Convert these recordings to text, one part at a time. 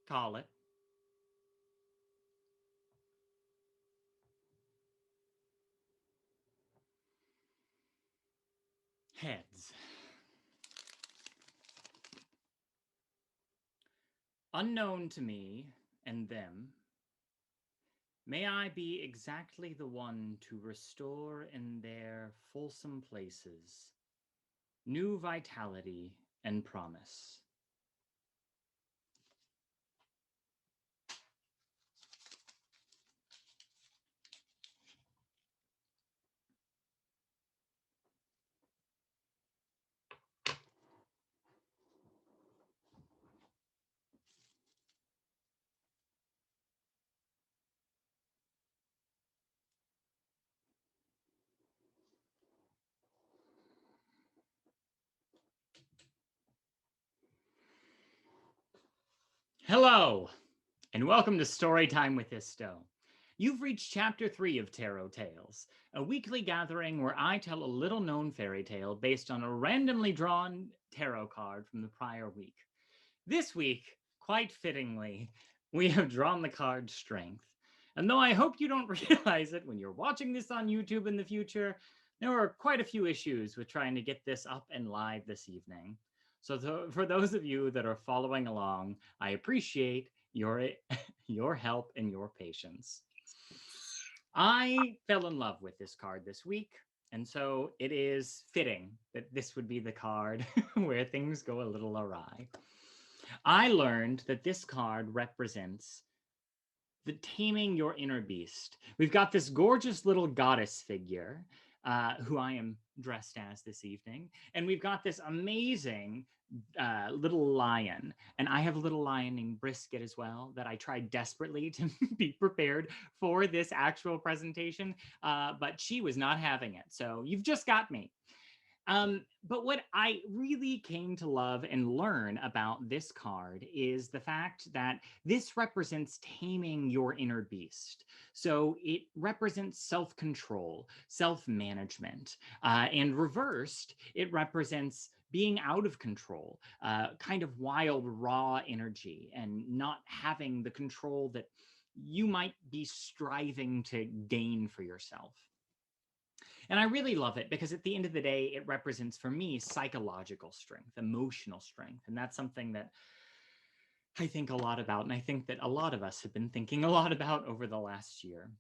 Call it. Heads. Unknown to me and them, may I be exactly the one to restore in their fulsome places new vitality and promise. Hello, and welcome to Storytime with Isto. You've reached Chapter 3 of Tarot Tales, a weekly gathering where I tell a little-known fairy tale based on a randomly drawn tarot card from the prior week. This week, quite fittingly, we have drawn the card Strength. And though I hope you don't realize it when you're watching this on YouTube in the future, there are quite a few issues with trying to get this up and live this evening. So for those of you that are following along, I appreciate your, your help and your patience. I fell in love with this card this week, and so it is fitting that this would be the card where things go a little awry. I learned that this card represents the taming your inner beast. We've got this gorgeous little goddess figure who I am dressed as this evening. And we've got this amazing little lion. And I have a little lion named Brisket as well that I tried desperately to be prepared for this actual presentation, but she was not having it. So you've just got me. But what I really came to love and learn about this card is the fact that this represents taming your inner beast. So it represents self-control, self-management, and reversed, it represents being out of control, kind of wild, raw energy, and not having the control that you might be striving to gain for yourself. And I really love it because at the end of the day, it represents for me psychological strength, emotional strength. And that's something that I think a lot about. And I think that a lot of us have been thinking a lot about over the last year.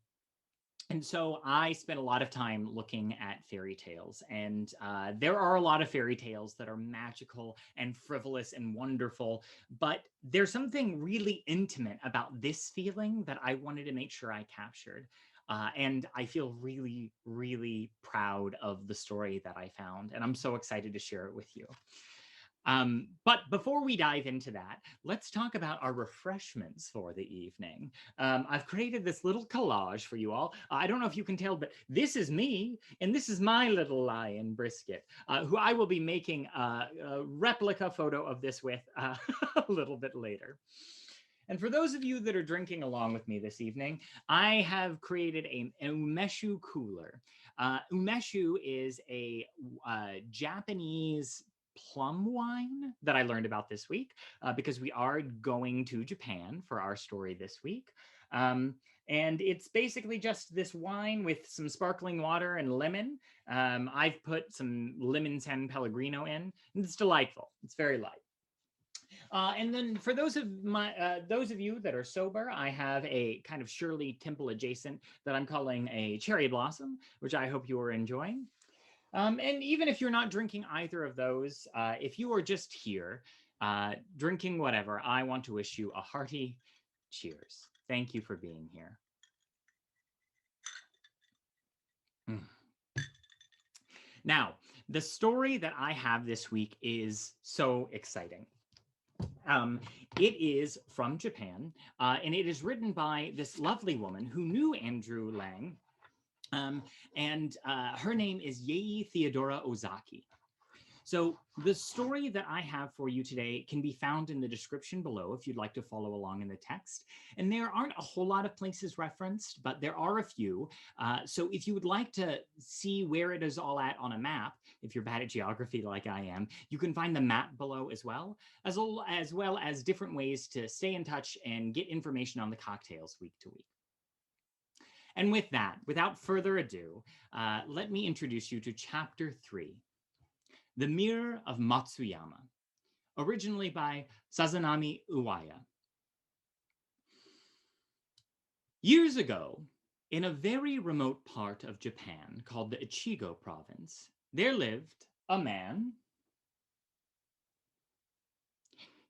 And so I spent a lot of time looking at fairy tales, and there are a lot of fairy tales that are magical and frivolous and wonderful, but there's something really intimate about this feeling that I wanted to make sure I captured. And I feel really, really proud of the story that I found, and I'm so excited to share it with you. But before we dive into that, let's talk about our refreshments for the evening. I've created this little collage for you all. I don't know if you can tell, but this is me, and this is my little lion, Brisket, who I will be making a replica photo of this with a little bit later. And for those of you that are drinking along with me this evening, I have created an umeshu cooler. Umeshu is a Japanese plum wine that I learned about this week because we are going to Japan for our story this week. And it's basically just this wine with some sparkling water and lemon. I've put some lemon San Pellegrino in, and it's delightful. It's very light. And then for those of you that are sober, I have a kind of Shirley Temple adjacent that I'm calling a cherry blossom, which I hope you are enjoying. And even if you're not drinking either of those, if you are just here drinking whatever, I want to wish you a hearty cheers. Thank you for being here. Mm. Now, the story that I have this week is so exciting. It is from Japan, and it is written by this lovely woman who knew Andrew Lang, and her name is Yei Theodora Ozaki. So the story that I have for you today can be found in the description below if you'd like to follow along in the text. And there aren't a whole lot of places referenced, but there are a few. So if you would like to see where it is all at on a map, if you're bad at geography like I am, you can find the map below as well as different ways to stay in touch and get information on the cocktails week to week. And with that, without further ado, let me introduce you to Chapter 3, The Mirror of Matsuyama, originally by Sazanami Uwaya. Years ago, in a very remote part of Japan called the Ichigo province, there lived a man,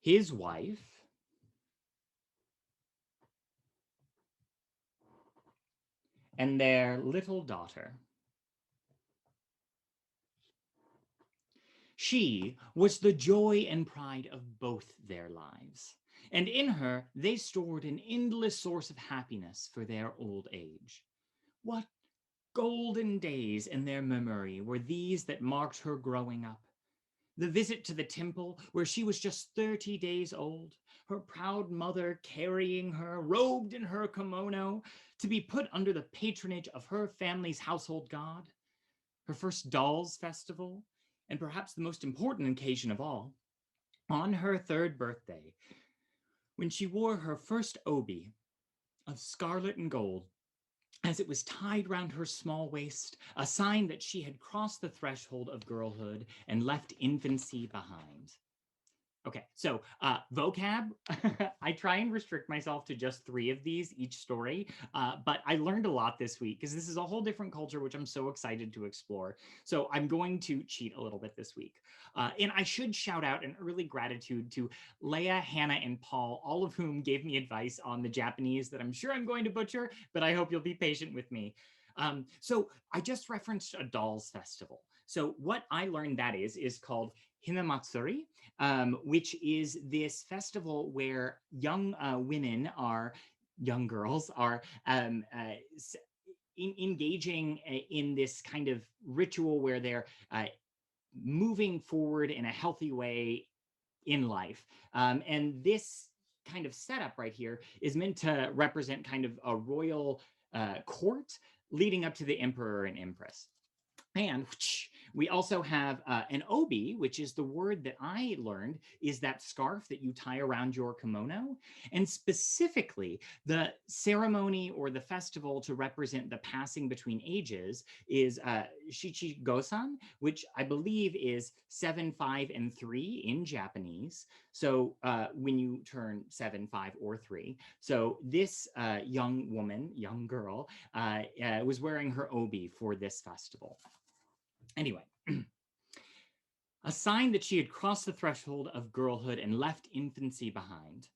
his wife, and their little daughter. She was the joy and pride of both their lives, and in her they stored an endless source of happiness for their old age. What golden days in their memory were these that marked her growing up. The visit to the temple where she was just 30 days old, her proud mother carrying her, robed in her kimono, to be put under the patronage of her family's household god, her first dolls festival, and perhaps the most important occasion of all, on her third birthday, when she wore her first obi of scarlet and gold as it was tied round her small waist, a sign that she had crossed the threshold of girlhood and left infancy behind. Okay, so vocab, I try and restrict myself to just 3 of these each story, but I learned a lot this week because this is a whole different culture, which I'm so excited to explore. So I'm going to cheat a little bit this week. And I should shout out an early gratitude to Leah, Hannah, and Paul, all of whom gave me advice on the Japanese that I'm sure I'm going to butcher, but I hope you'll be patient with me. So I just referenced a dolls festival. So what I learned that is called Hinamatsuri, which is this festival where young women young girls are engaging in this kind of ritual where they're moving forward in a healthy way in life. And this kind of setup right here is meant to represent kind of a royal court leading up to the emperor and empress. And we also have an obi, which is the word that I learned is that scarf that you tie around your kimono. And specifically, the ceremony or the festival to represent the passing between ages is Shichi Gosan, which I believe is 7, 5, and 3 in Japanese. So when you turn 7, 5, or 3. So this young girl, was wearing her obi for this festival. Anyway, a sign that she had crossed the threshold of girlhood and left infancy behind.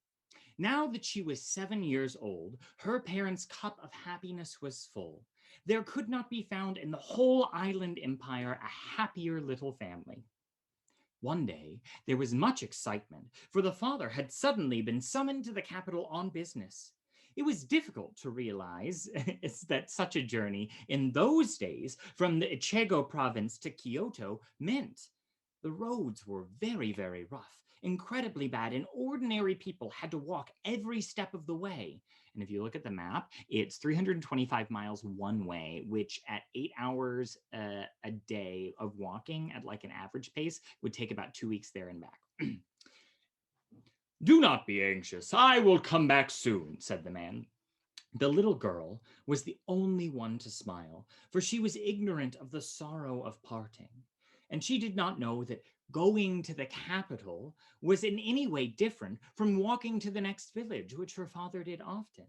Now that she was 7 years old, her parents' cup of happiness was full. There could not be found in the whole island empire a happier little family. One day, there was much excitement, for the father had suddenly been summoned to the capital on business. It was difficult to realize that such a journey in those days from the Ichigo province to Kyoto meant. The roads were very, very rough, incredibly bad, and ordinary people had to walk every step of the way. And if you look at the map, it's 325 miles one way, which at 8 hours a day of walking at like an average pace would take about 2 weeks there and back. "Do not be anxious. I will come back soon," said the man. The little girl was the only one to smile, for she was ignorant of the sorrow of parting, and she did not know that going to the capital was in any way different from walking to the next village, which her father did often.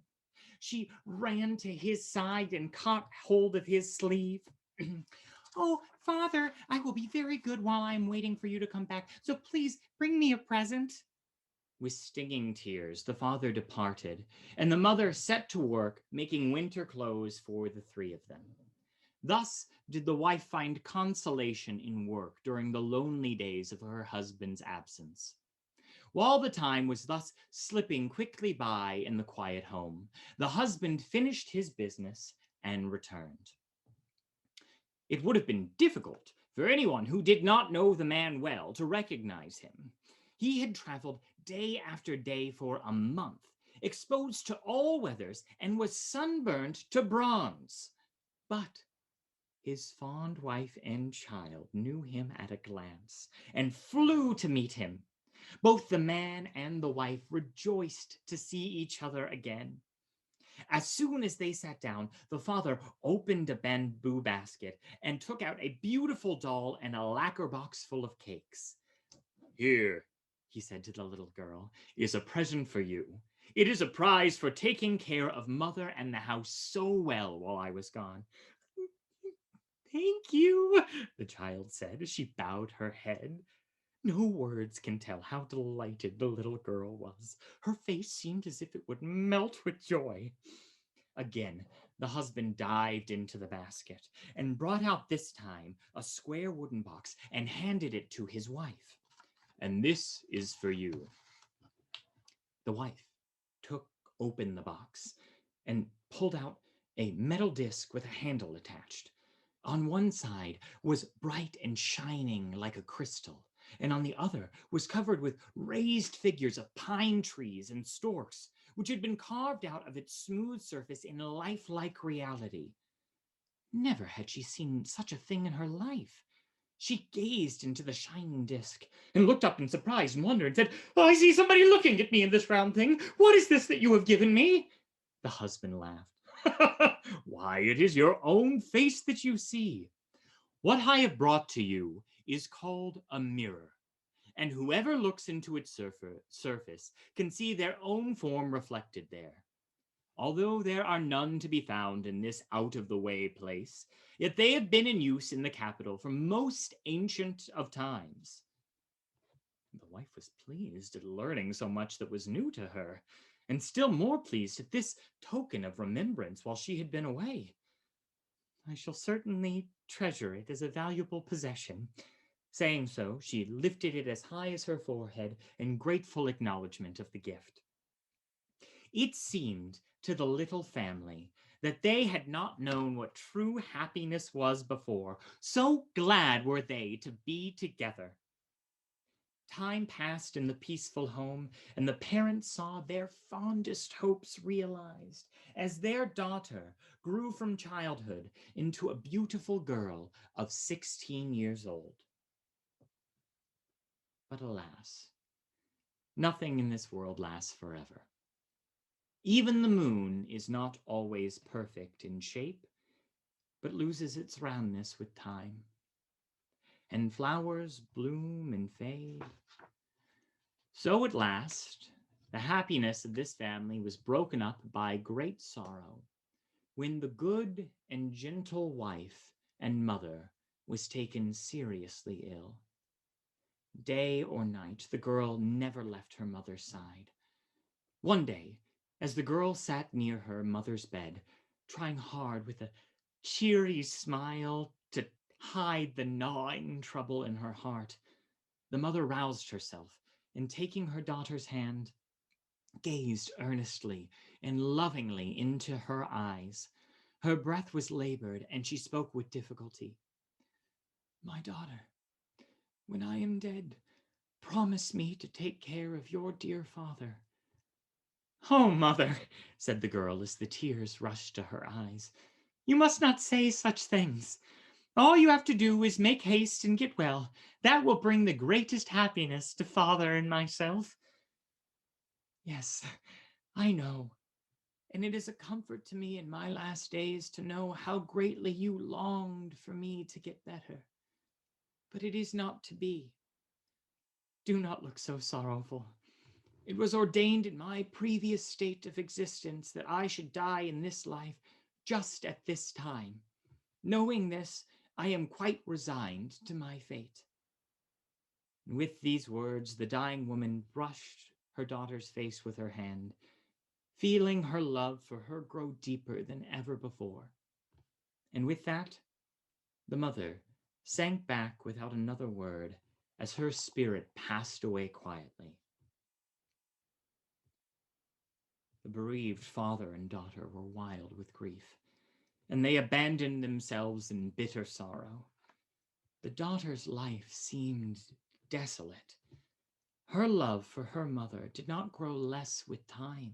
She ran to his side and caught hold of his sleeve. "Oh, father, I will be very good while I am waiting for you to come back, so please bring me a present." With stinging tears, the father departed, and the mother set to work making winter clothes for the 3 of them. Thus did the wife find consolation in work during the lonely days of her husband's absence. While the time was thus slipping quickly by in the quiet home, the husband finished his business and returned. It would have been difficult for anyone who did not know the man well to recognize him. He had traveled day after day for a month, exposed to all weathers, and was sunburned to bronze. But his fond wife and child knew him at a glance and flew to meet him. Both the man and the wife rejoiced to see each other again. As soon as they sat down, the father opened a bamboo basket and took out a beautiful doll and a lacquer box full of cakes. "Here," he said to the little girl, "is a present for you. It is a prize for taking care of mother and the house so well while I was gone." "Thank you," the child said as she bowed her head. No words can tell how delighted the little girl was. Her face seemed as if it would melt with joy. Again, the husband dived into the basket and brought out this time a square wooden box and handed it to his wife. "And this is for you." The wife took open the box and pulled out a metal disc with a handle attached. On one side was bright and shining like a crystal, and on the other was covered with raised figures of pine trees and storks, which had been carved out of its smooth surface in lifelike reality. Never had she seen such a thing in her life. She gazed into the shining disc and looked up in surprise and wonder and said, "I see somebody looking at me in this round thing. What is this that you have given me?" The husband laughed. "Why, it is your own face that you see. What I have brought to you is called a mirror, and whoever looks into its surface can see their own form reflected there. Although there are none to be found in this out-of-the-way place, yet they have been in use in the capital from most ancient of times." The wife was pleased at learning so much that was new to her, and still more pleased at this token of remembrance while she had been away. "I shall certainly treasure it as a valuable possession." Saying so, she lifted it as high as her forehead in grateful acknowledgement of the gift. It seemed to the little family that they had not known what true happiness was before. So glad were they to be together. Time passed in the peaceful home, and the parents saw their fondest hopes realized as their daughter grew from childhood into a beautiful girl of 16 years old. But alas, nothing in this world lasts forever. Even the moon is not always perfect in shape, but loses its roundness with time. And flowers bloom and fade. So at last, the happiness of this family was broken up by great sorrow when the good and gentle wife and mother was taken seriously ill. Day or night, the girl never left her mother's side. One day, as the girl sat near her mother's bed, trying hard with a cheery smile to hide the gnawing trouble in her heart, the mother roused herself and, taking her daughter's hand, gazed earnestly and lovingly into her eyes. Her breath was labored, and she spoke with difficulty. "My daughter, when I am dead, promise me to take care of your dear father." "Oh, mother," said the girl as the tears rushed to her eyes, "you must not say such things. All you have to do is make haste and get well. That will bring the greatest happiness to father and myself." "Yes, I know, and it is a comfort to me in my last days to know how greatly you longed for me to get better. But it is not to be. Do not look so sorrowful. It was ordained in my previous state of existence that I should die in this life just at this time. Knowing this, I am quite resigned to my fate." And with these words, the dying woman brushed her daughter's face with her hand, feeling her love for her grow deeper than ever before. And with that, the mother sank back without another word as her spirit passed away quietly. The bereaved father and daughter were wild with grief. and they abandoned themselves in bitter sorrow. The daughter's life seemed desolate. Her love for her mother did not grow less with time,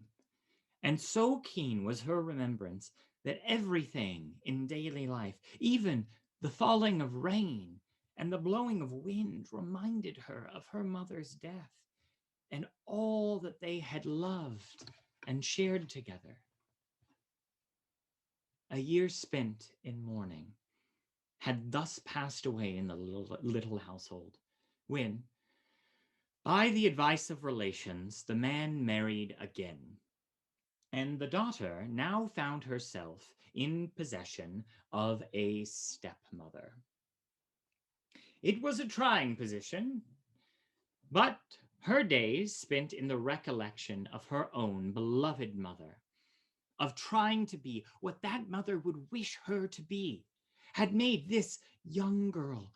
and so keen was her remembrance that everything in daily life, even the falling of rain and the blowing of wind, reminded her of her mother's death and all that they had loved and shared together. A year spent in mourning had thus passed away in the little household when, by the advice of relations, the man married again, and the daughter now found herself in possession of a stepmother. It was a trying position, but her days spent in the recollection of her own beloved mother, of trying to be what that mother would wish her to be, had made this young girl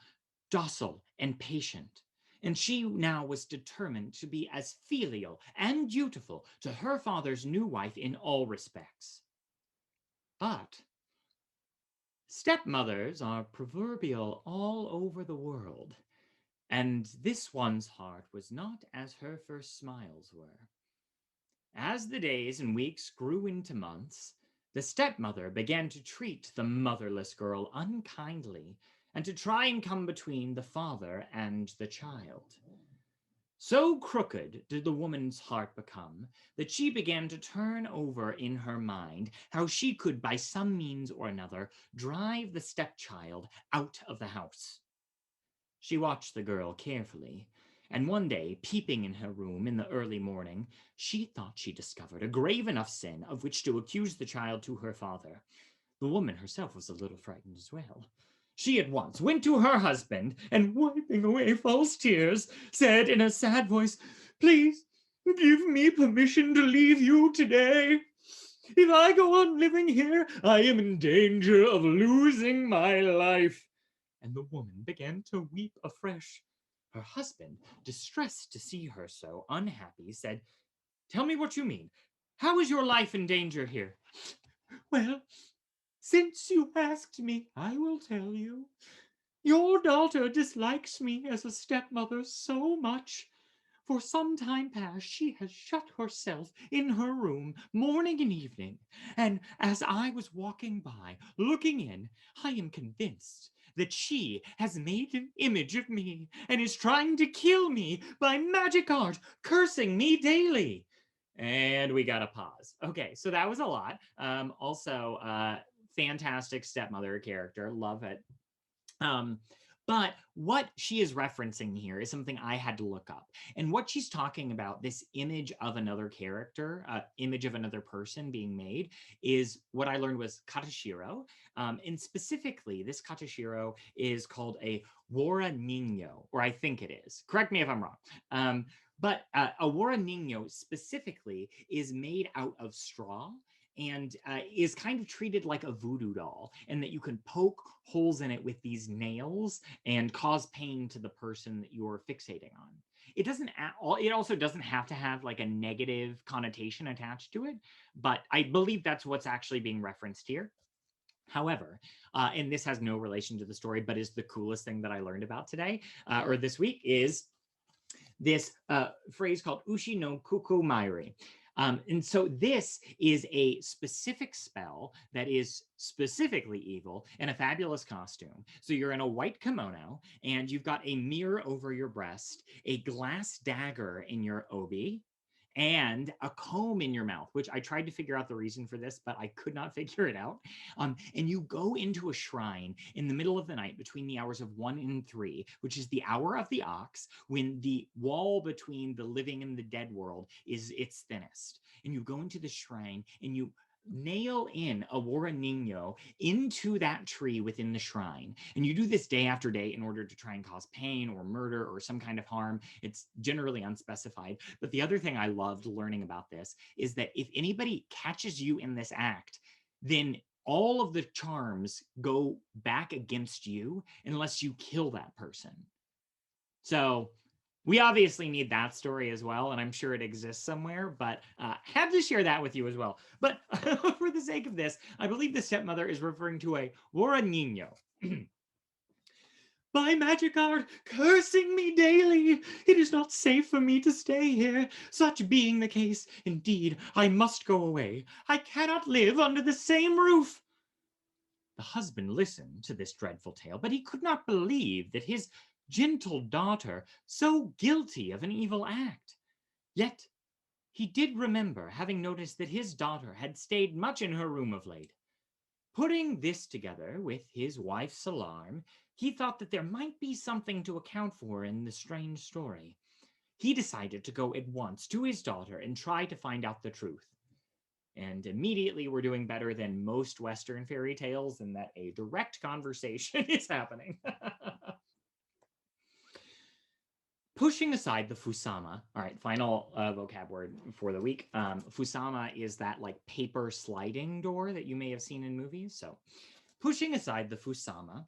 docile and patient. And she now was determined to be as filial and dutiful to her father's new wife in all respects. But stepmothers are proverbial all over the world, and this one's heart was not as her first smiles were. As the days and weeks grew into months, the stepmother began to treat the motherless girl unkindly and to try and come between the father and the child. So crooked did the woman's heart become that she began to turn over in her mind how she could, by some means or another, drive the stepchild out of the house. She watched the girl carefully, and one day, peeping in her room in the early morning, she thought she discovered a grave enough sin of which to accuse the child to her father. The woman herself was a little frightened as well. She at once went to her husband and, wiping away false tears, said in a sad voice, "Please give me permission to leave you today. If I go on living here, I am in danger of losing my life." And the woman began to weep afresh. Her husband, distressed to see her so unhappy, said, "Tell me what you mean. How is your life in danger here?" "Well, since you asked me, I will tell you. Your daughter dislikes me as a stepmother so much. For some time past, she has shut herself in her room morning and evening, and as I was walking by, looking in, I am convinced that she has made an image of me and is trying to kill me by magic art, cursing me daily." And we got a pause. Okay, so that was a lot. Fantastic stepmother character. Love it. Um, but what she is referencing here is something I had to look up. And what she's talking about, this image of another character, image of another person being made, is what I learned was katashiro. And specifically, this katashiro is called a wara nino, or I think it is. Correct me if I'm wrong. But a wara nino specifically is made out of straw and is kind of treated like a voodoo doll, and that you can poke holes in it with these nails and cause pain to the person that you're fixating on. It doesn't. It also doesn't have to have like a negative connotation attached to it, but I believe that's what's actually being referenced here. However, and this has no relation to the story, but is the coolest thing that I learned about today or this week is this phrase called ushi no kukumairi. And so this is a specific spell that is specifically evil in a fabulous costume. So you're in a white kimono and you've got a mirror over your breast, a glass dagger in your obi, and a comb in your mouth, which I tried to figure out the reason for this, but I could not figure it out. And you go into a shrine in the middle of the night between the hours of 1 and 3, which is the hour of the ox, when the wall between the living and the dead world is its thinnest. And you go into the shrine and you nail in a Wara Nino into that tree within the shrine. And you do this day after day in order to try and cause pain or murder or some kind of harm. It's generally unspecified. But the other thing I loved learning about this is that if anybody catches you in this act, then all of the charms go back against you unless you kill that person. So We obviously need that story as well, and I'm sure it exists somewhere, but had to share that with you as well. But for the sake of this, I believe the stepmother is referring to a Wara Nino. By magic art, cursing me daily, it is not safe for me to stay here. Such being the case, indeed, I must go away. I cannot live under the same roof. The husband listened to this dreadful tale, but he could not believe that his gentle daughter so guilty of an evil act. Yet he did remember having noticed that his daughter had stayed much in her room of late. Putting this together with his wife's alarm, he thought that there might be something to account for in the strange story. He decided to go at once to his daughter and try to find out the truth. And immediately we're doing better than most Western fairy tales in that a direct conversation is happening. Pushing aside the fusama, all right, final vocab word for the week. Fusama is that like paper sliding door that you may have seen in movies. So pushing aside the fusama,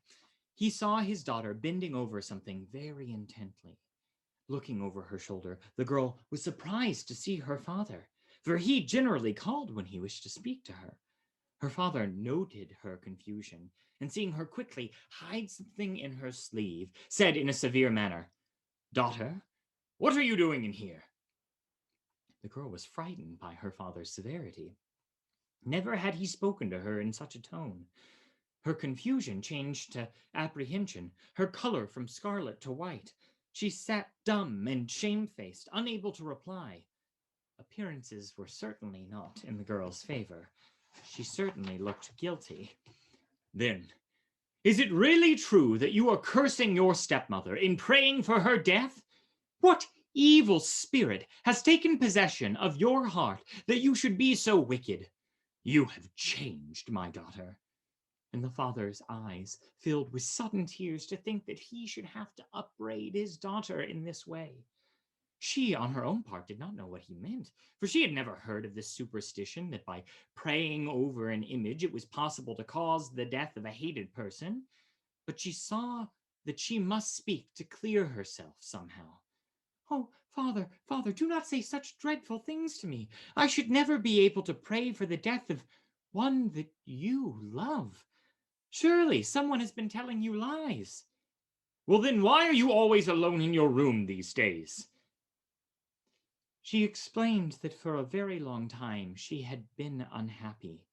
he saw his daughter bending over something very intently. Looking over her shoulder, the girl was surprised to see her father, for he generally called when he wished to speak to her. Her father noted her confusion, and seeing her quickly hide something in her sleeve, said in a severe manner, "Daughter, what are you doing in here?" The girl was frightened by her father's severity. Never had he spoken to her in such a tone. Her confusion changed to apprehension, her color from scarlet to white. She sat dumb and shamefaced, unable to reply. Appearances were certainly not in the girl's favor. She certainly looked guilty. "Then, is it really true that you are cursing your stepmother in praying for her death? What evil spirit has taken possession of your heart that you should be so wicked? You have changed, my daughter." And the father's eyes filled with sudden tears to think that he should have to upbraid his daughter in this way. She, on her own part, did not know what he meant, for she had never heard of this superstition that by praying over an image it was possible to cause the death of a hated person. But she saw that she must speak to clear herself somehow. "Oh, father, father, do not say such dreadful things to me. I should never be able to pray for the death of one that you love. Surely someone has been telling you lies." "Well, then why are you always alone in your room these days?" She explained that for a very long time she had been unhappy.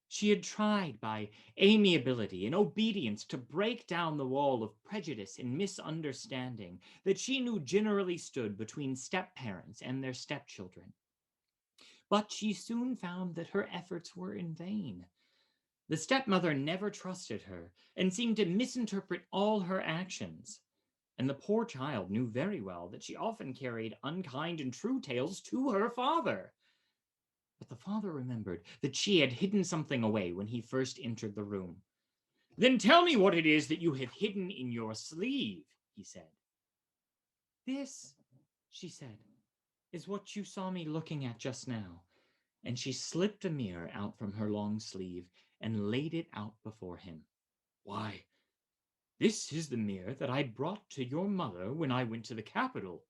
She had tried by amiability and obedience to break down the wall of prejudice and misunderstanding that she knew generally stood between step-parents and their stepchildren. But she soon found that her efforts were in vain. The stepmother never trusted her and seemed to misinterpret all her actions. And the poor child knew very well that she often carried unkind and true tales to her father. But the father remembered that she had hidden something away when he first entered the room. "Then tell me what it is that you have hidden in your sleeve," he said. "This," she said, "is what you saw me looking at just now." And she slipped a mirror out from her long sleeve and laid it out before him. "Why, this is the mirror that I brought to your mother when I went to the capital.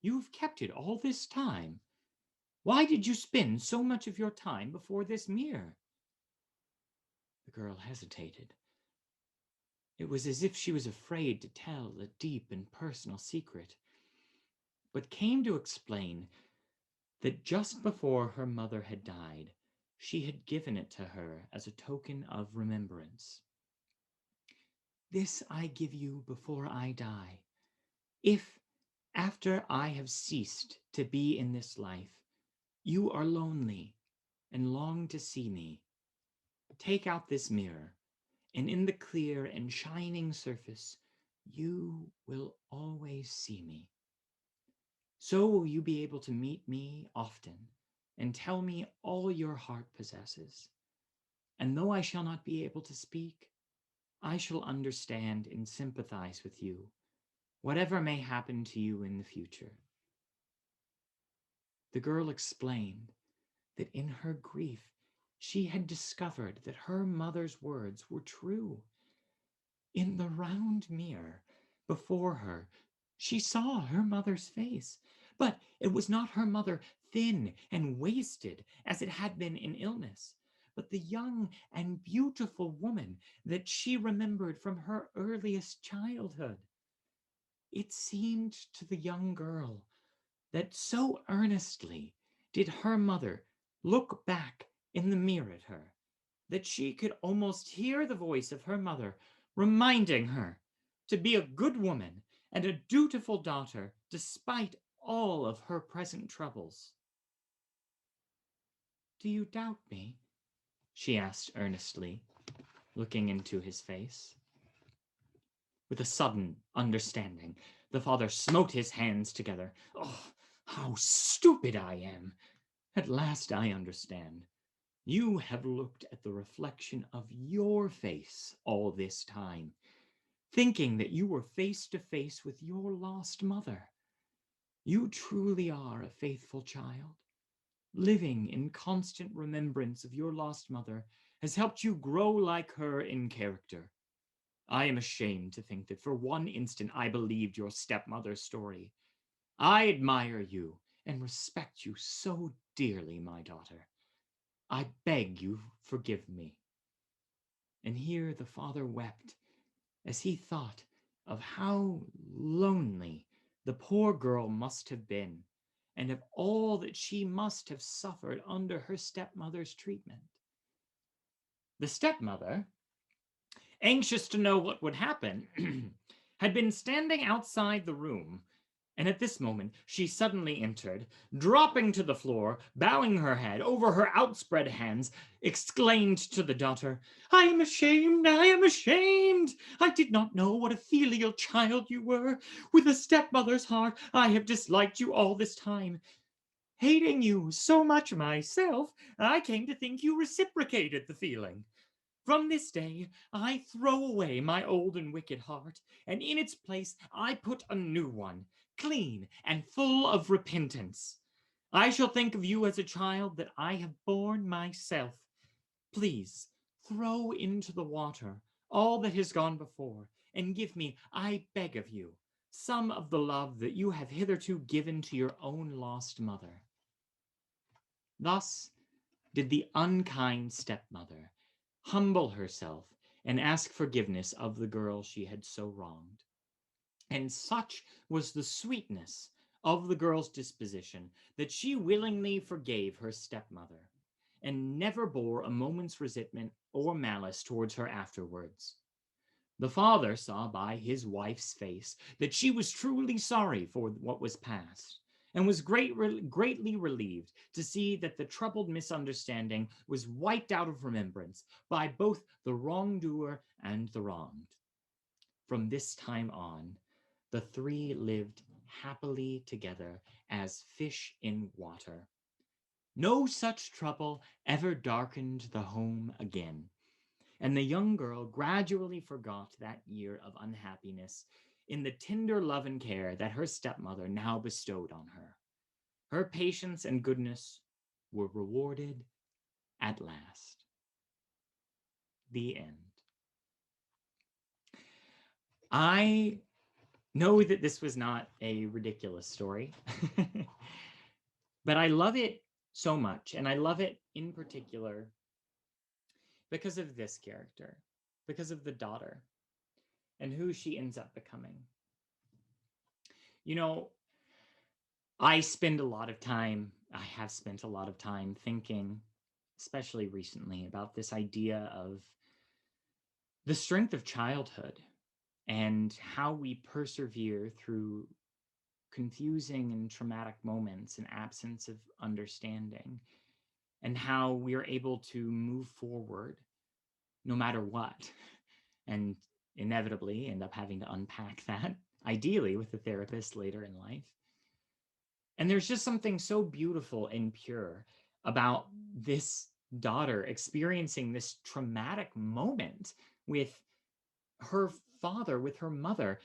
You have kept it all this time. Why did you spend so much of your time before this mirror?" The girl hesitated. It was as if she was afraid to tell a deep and personal secret, but came to explain that just before her mother had died, she had given it to her as a token of remembrance. "This I give you before I die. If, after I have ceased to be in this life, you are lonely and long to see me, take out this mirror, and in the clear and shining surface, you will always see me. So will you be able to meet me often and tell me all your heart possesses. And though I shall not be able to speak, I shall understand and sympathize with you, whatever may happen to you in the future." The girl explained that in her grief she had discovered that her mother's words were true. In the round mirror before her She saw her mother's face, but it was not her mother, thin and wasted as it had been in illness, but the young and beautiful woman that she remembered from her earliest childhood. It seemed to the young girl that so earnestly did her mother look back in the mirror at her that she could almost hear the voice of her mother reminding her to be a good woman and a dutiful daughter despite all of her present troubles. "Do you doubt me?" she asked earnestly, looking into his face. With a sudden understanding, the father smote his hands together. "Oh, how stupid I am! At last I understand. You have looked at the reflection of your face all this time, thinking that you were face to face with your lost mother. You truly are a faithful child. Living in constant remembrance of your lost mother has helped you grow like her in character. I am ashamed to think that for one instant I believed your stepmother's story. I admire you and respect you so dearly, my daughter. I beg you forgive me." And here the father wept as he thought of how lonely the poor girl must have been, and of all that she must have suffered under her stepmother's treatment. The stepmother, anxious to know what would happen, had been standing outside the room, and at this moment she suddenly entered, dropping to the floor, bowing her head over her outspread hands, exclaimed to the daughter, "I am ashamed, I am ashamed! I did not know what a filial child you were. With a stepmother's heart, I have disliked you all this time. Hating you so much myself, I came to think you reciprocated the feeling. From this day, I throw away my old and wicked heart, and in its place I put a new one, clean and full of repentance. I shall think of you as a child that I have borne myself. Please throw into the water all that has gone before, and give me, I beg of you, some of the love that you have hitherto given to your own lost mother." Thus did the unkind stepmother humble herself and ask forgiveness of the girl she had so wronged. And such was the sweetness of the girl's disposition that she willingly forgave her stepmother and never bore a moment's resentment or malice towards her afterwards. The father saw by his wife's face that she was truly sorry for what was past, and was greatly relieved to see that the troubled misunderstanding was wiped out of remembrance by both the wrongdoer and the wronged. From this time on, the three lived happily together as fish in water. No such trouble ever darkened the home again, and the young girl gradually forgot that year of unhappiness in the tender love and care that her stepmother now bestowed on her. Her patience and goodness were rewarded at last. The end. I know that this was not a ridiculous story, but I love it so much, and I love it in particular because of this character, because of the daughter, and who she ends up becoming. You know, I have spent a lot of time thinking, especially recently, about this idea of the strength of childhood and how we persevere through confusing and traumatic moments and absence of understanding, and how we are able to move forward no matter what, and inevitably end up having to unpack that, ideally with a therapist later in life. And there's just something so beautiful and pure about this daughter experiencing this traumatic moment with her father, with her mother.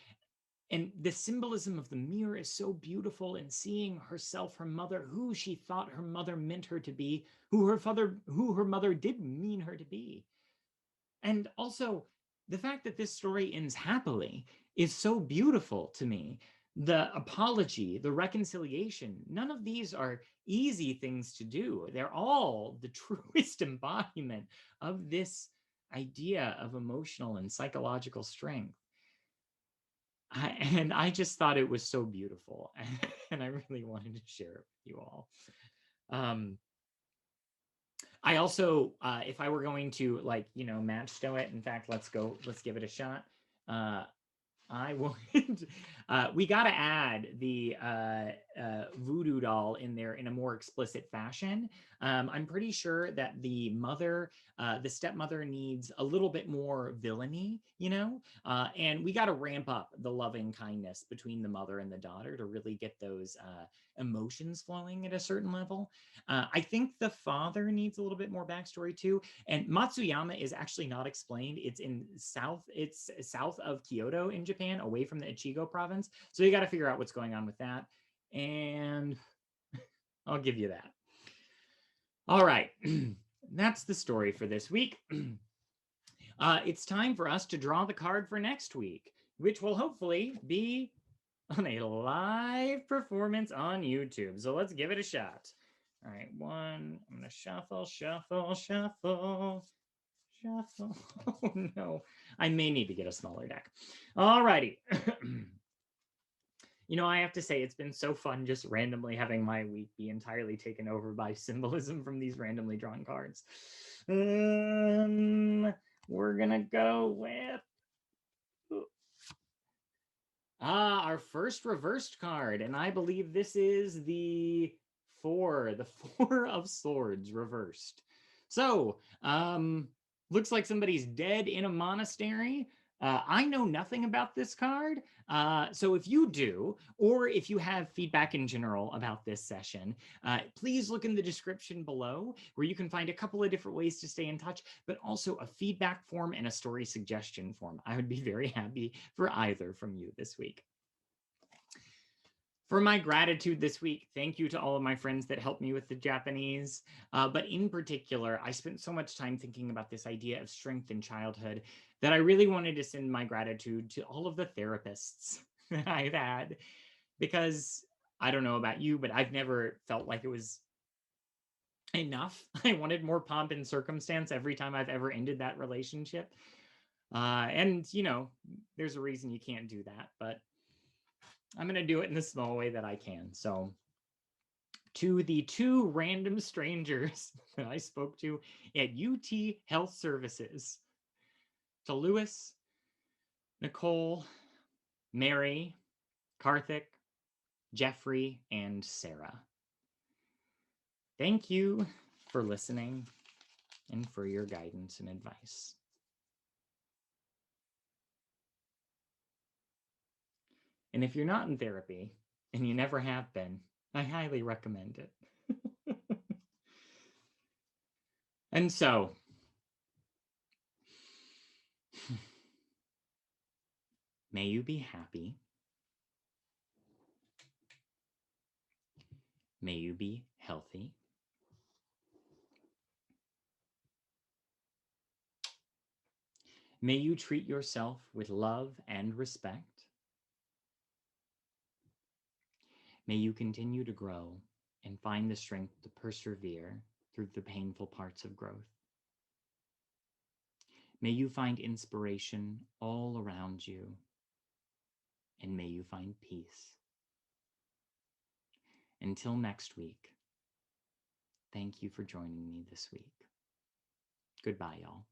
And the symbolism of the mirror is so beautiful in seeing herself, her mother, who she thought her mother meant her to be, who her mother did mean her to be. And also the fact that this story ends happily is so beautiful to me, the apology, the reconciliation, none of these are easy things to do. They're all the truest embodiment of this idea of emotional and psychological strength. And I just thought it was so beautiful, and I really wanted to share it with you all. I also, if I were going to match stow it, in fact, let's give it a shot. I would. We got to add the voodoo doll in there in a more explicit fashion. I'm pretty sure that the mother, the stepmother, needs a little bit more villainy, and we got to ramp up the loving kindness between the mother and the daughter to really get those emotions flowing at a certain level. I think the father needs a little bit more backstory too. And Matsuyama is actually not explained. It's south of Kyoto in Japan, away from the Ichigo province. So you got to figure out what's going on with that. And I'll give you that. All right. That's the story for this week. It's time for us to draw the card for next week, which will hopefully be on a live performance on YouTube. So let's give it a shot. All right, I'm going to shuffle. Oh, no. I may need to get a smaller deck. All righty. I have to say, it's been so fun just randomly having my week be entirely taken over by symbolism from these randomly drawn cards. We're going to go with our first reversed card, and I believe this is the Four of Swords reversed. So, looks like somebody's dead in a monastery. I know nothing about this card. So if you do, or if you have feedback in general about this session, please look in the description below where you can find a couple of different ways to stay in touch, but also a feedback form and a story suggestion form. I would be very happy for either from you this week. For my gratitude this week, thank you to all of my friends that helped me with the Japanese. But in particular, I spent so much time thinking about this idea of strength in childhood that I really wanted to send my gratitude to all of the therapists that I've had. Because I don't know about you, but I've never felt like it was enough. I wanted more pomp and circumstance every time I've ever ended that relationship. And, there's a reason you can't do that, but I'm going to do it in the small way that I can. So to the two random strangers that I spoke to at UT Health Services, to Lewis, Nicole, Mary, Karthik, Jeffrey, and Sarah. Thank you for listening and for your guidance and advice. And if you're not in therapy, and you never have been, I highly recommend it. And so, may you be happy. May you be healthy. May you treat yourself with love and respect. May you continue to grow and find the strength to persevere through the painful parts of growth. May you find inspiration all around you, and may you find peace. Until next week, thank you for joining me this week. Goodbye, y'all.